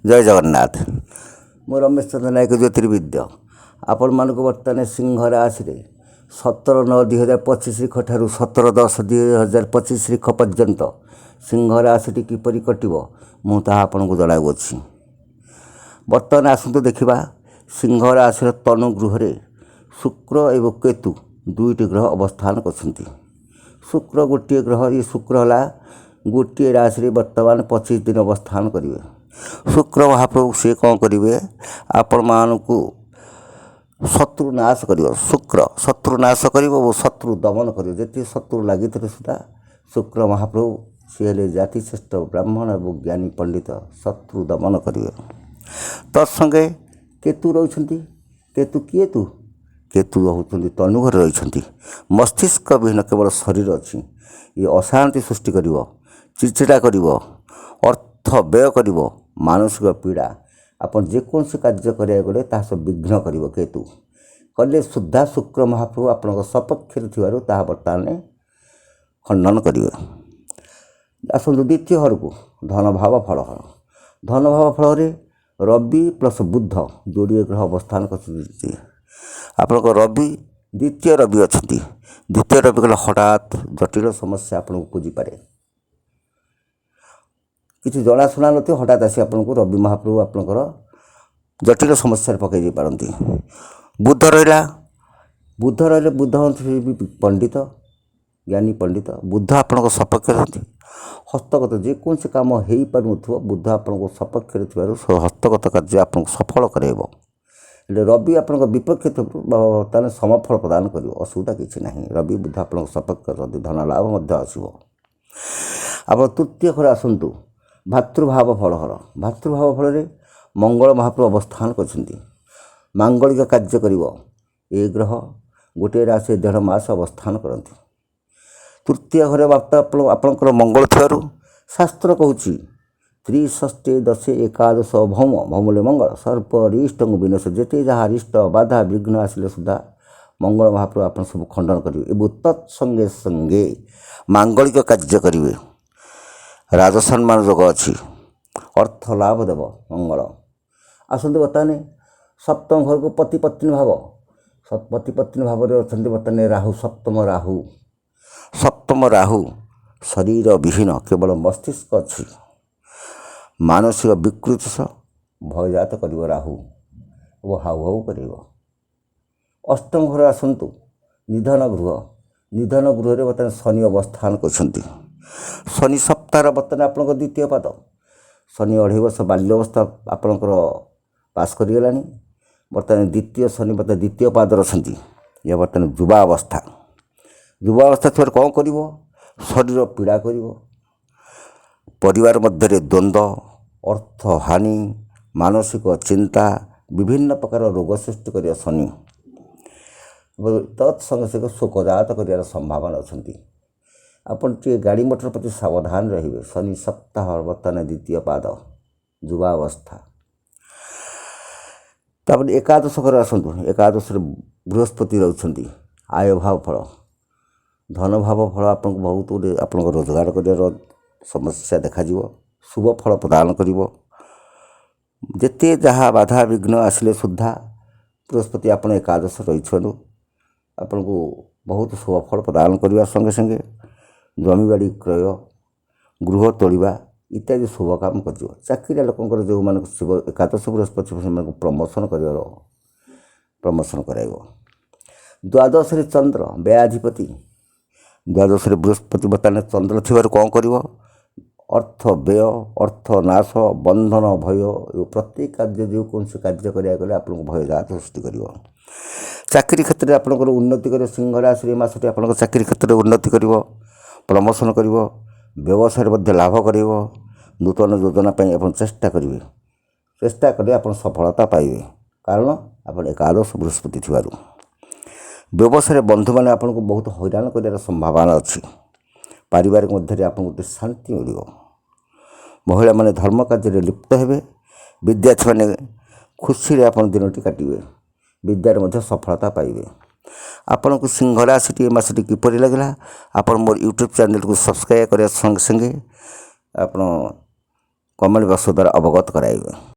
जय जगन्नाथ। मु रमेश चंद्र नायक ज्योतिर्विद्य आपण मानक बर्तमान सिंह राशि 17/9/2025 रिख ठारू 17/10/2025 रिख पर्यंत सिंह राशि किपरि कटिबो मु ताहा आपनको जणाउछि। बर्तमान आसतु देखिबा सिंह राशि तनु गृह रे शुक्र एवं केतु दुईटी ग्रह अवस्थान करछन्ति। शुक्र गोटे ग्रह, ये शुक्र हला गोटे राशि रे वर्तमान 25 दिन अवस्थान करिवे। शुक्र महाप्रभु से कौन करेंगे आपण मानू शत्रु नाश कर। शुक्र शत्रु नाश कर शत्रु दमन कर। जी शत्रु लगी सुधा शुक्र महाप्रभु सी हेले जाति श्रेष्ठ ब्राह्मण और ज्ञानी पंडित शत्रु दमन करेंगे। तत्संगे केतु रही। केतु किए तु केतु रोचते तनुघर रही। मस्तिष्क विहीन केवल शरीर अच्छी ये अशांति सृष्टि कर, चिड़चिड़ा कर, अर्थ व्यय कर, मानसिक पीड़ा आपन जेकोसी कार्य करिया गले ता सब विघ्न करिवो। केतु कले सुधा शुक्र महाप्रभु आपन सपक्ष थिबारु ता वर्तमान खंडन करिवे। आसतु द्वितीय घर को धन भाव फल। धन भाव फल रे रवि प्लस बुध जोड़िए ग्रह अवस्थान कर। आपन रवि द्वितीय रवि अच्छा। द्वितीय रवि कले हठात जटिल समस्या आपन पूजी पारे। किसी जनाशुना नी हठात आसी आपन को रवि महाप्रभु आपंकर जटिल समस्या पकई पारती। बुध रहा बुध पंडित ज्ञानी पंडित बुध आपण सपक्ष रहती। हस्तगत जेकोसी कम हो पार बुध आपण सपक्ष हस्तगत कार्य आपको सफल कराइब। रवि आपण विपक्ष ताने समफल प्रदान कर। असुविधा किसी ना। रवि बुध आप सपक्ष धन लाभ आसो। आप तृतीय घर आसतु भातृभाव फल। भातृभाव फल मंगल महाप्रभु अवस्थान कर। मांगलिक कार्य कर ये ग्रह गोटे राशि 1.5 मास अवस्थान करती। तृतीय घरे आपंकर मंगल थी शास्त्र कहूँ त्रिष्ठे 10 एकादश भौम भौमले मंगल सर्परिष्ट विनाश। जेते जहाँ रिष्ट बाधा विघ्न आसिले सुधा मंगल महाप्रभु आप सब खंडन करेंगे। तत्संगे संगे मांगलिक कार्य करेंगे। राजसम्मान जोग अच्छी अर्थ लाभ देव मंगल। आसतु बर्तमान सप्तम घर को पति पत्नी भाव। पति पत्नी भाव अच्छा बर्तमान राहु सप्तम राहु शरीर विहीन केवल मस्तिष्क अच्छी मानसिक विकृति सह भयजात कर। राहु वो हाउ हाउ कर। अष्टम घर आसतु निधन गृह बर्तमान शनि अवस्थान कर। शनि सप्ताह बर्तमान आप द्वितीय पाद। शनि 2.5 वर्ष बाल्यवस्था आपणकर पास करगला। बर्तमान द्वितीय शनि बर्तमान द्वितीय पाद अच्छा। यह बर्तमान युवावस्था थी कौन कर शरीर पीड़ा कर। परिवार मध्य द्वंद्व अर्थ हानि मानसिक चिंता विभिन्न प्रकार रोग सृष्टि कर। शनि तत्संगे संगे शोकजात कर संभावना अच्छा। आपन टे गाड़ी मोटर प्रति सावधान रहिए। शनि सप्ताह बर्तमान द्वितीय पाद युवावस्था। तापर एकादश घर आसतु एकादश बृहस्पति रही आय भाव फल धन भाव फल। आपको बहुत गुटे आप रोजगार कर समस्या देखा शुभ फल प्रदान कर। जेते जहाँ बाधा विघ्न आसिले सुधा बृहस्पति आप एकादश रही आपन को बहुत शुभ फल प्रदान करने संगे संगे जमीबाड़ी क्रय गृह तोड़ा इत्यादि शुभ काम कर। चाकरिया लोक जो मान शिव एकादश बृहस्पति प्रमोशन प्रमोशन कराइब। द्वादश चंद्र व्ययाधिपति द्वादश बृहस्पति बर्तमान चंद्र थी कौन कर अर्थ व्यय अर्थ नाश बंधन भय प्रत्येक कार्य जो कौन से कार्य करागले आप भयजात सृष्टि कर। चाकरी क्षेत्र में आपंकर उन्नति कर। सिंह राशि मासटी आप चाकरी क्षेत्र में उन्नति कर प्रमोशन कर। व्यवसाय लाभ कर। नूतन योजना आप चेष्टा करेंगे। चेष्टा करें आप सफलता पाइबे कारण आप एकादश बृहस्पति थी। व्यवसाय बंधु मैंने आपको बहुत हैरान कर संभावना अच्छी। पारिवारिक मध्य आप गोटे शांति मिल। महिला माने धर्म कार्य लिप्त हे। विद्यार्थी मैंने खुशी आप दिनटी काटे। विद्यार मध्य सफलता पाइबे। आपण को सिंह राशि मासटी किपरि लगला आपण मोर यूट्यूब चैनल को सब्सक्राइब करने संगे संगे आप कमेंट बॉक्स द्वारा अवगत कराइबे।